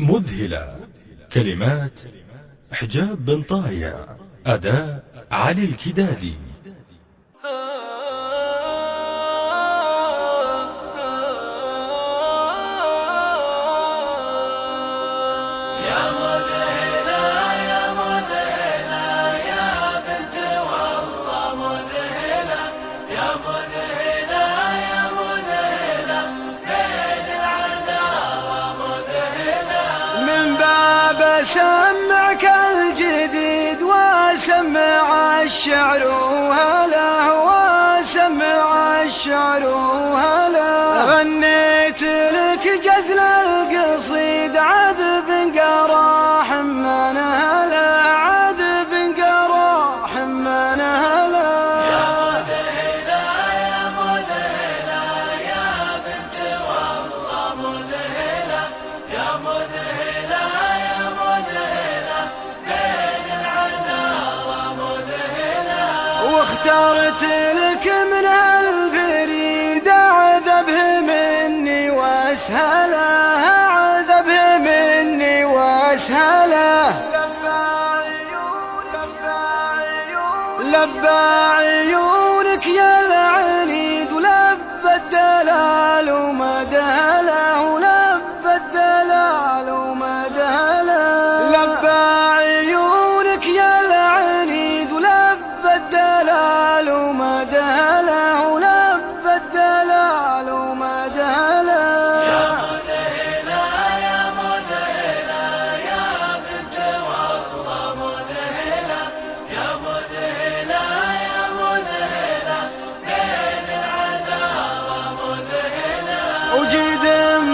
مذهلة. كلمات حجاب بن طايع. أداء علي الكدادي. سمعك الجديد وسمع الشعر وهلا، وسمع الشعر وهلا. غنيت لك جزل القصيد عذب قراح من هلا، عذب قراح من هلا. يا مذهلة يا مذهلة يا بنت والله مذهلة، يا مذهلة واخترت لك من الفريدة عذبه مني واسهله، عذبه مني واسهله. لبى عيونك يا العنيد ولبى الدلال ومدهله، ولبى الدلال ومدهله. لبى عيونك يا العنيد ولبى الدلال ومدهله، ولبى الدلال ومدهله. يا مذهلة يا مذهلة يا بنت والله مذهلة، يا مذهلة يا مذهلة بين العذارى مذهلة. وجد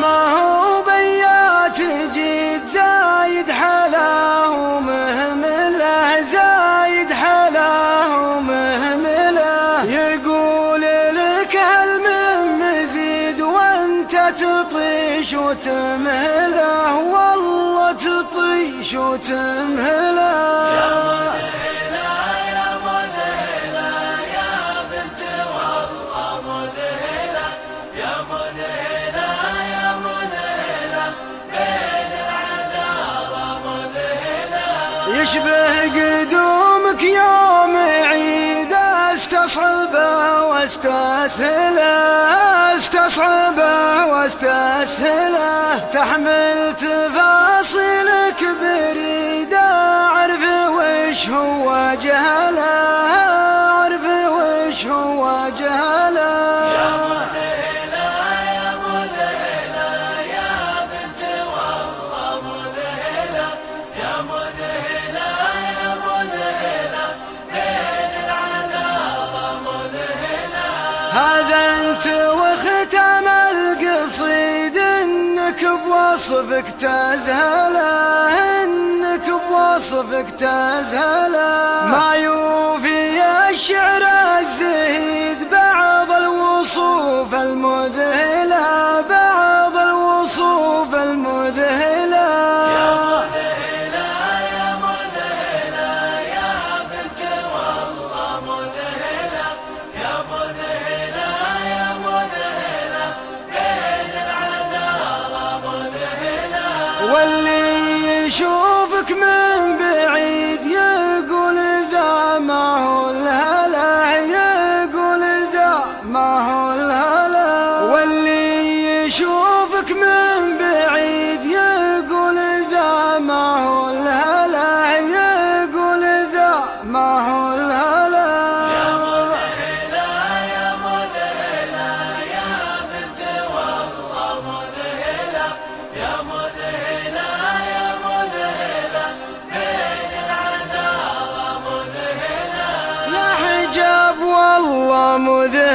ما هو بيات جيد زايد حلاه ومهمله، زايد حلاه ومهمله. يقول لك هل من مزيد وانت تطيش وتمهله، والله تطيش وتمهله. يا مذهلة يا مذهلة يا بنت والله مذهلة، يا مذهلة يا مذهلة بين العذارى مذهلة. يشبه قدومك يوم عيد استصعبه واستسهله، استصعبه واستسهله. تحمل تفاصيلك بريده اعرف وش هو جهله، اعرف وش هو جهله. يا مذهلة يا مذهلة يا بنت والله مذهلة، يا مذهلة يا مذهلة بين العذارى مذهلة. هذا انت وختام القصيد انك بوصفك تزهله، انك بوصفك تزهله. ما يوفي الشعر الزهيد بعض الوصوف المذهلة، بعض الوصوف المذهلة. يا مذهلة يا مذهلة يا بنت والله مذهلة، يا مذهلة يا مذهلة بين العذارى مذهلة. واللي يشوفك من بعيد يقول ذا ما هو الهلا، يقول ذا ما هو الهلا. واللي يشوفك من بعيد يقول ذا ما هو الهلا، يقول ذا ما هو الهلا. يا مذهلة يا مذهلة يا بنت والله مذهلة، يا مذهلة يا مذهلة بين العذارى مذهلة. يا حجاب والله مذهلة.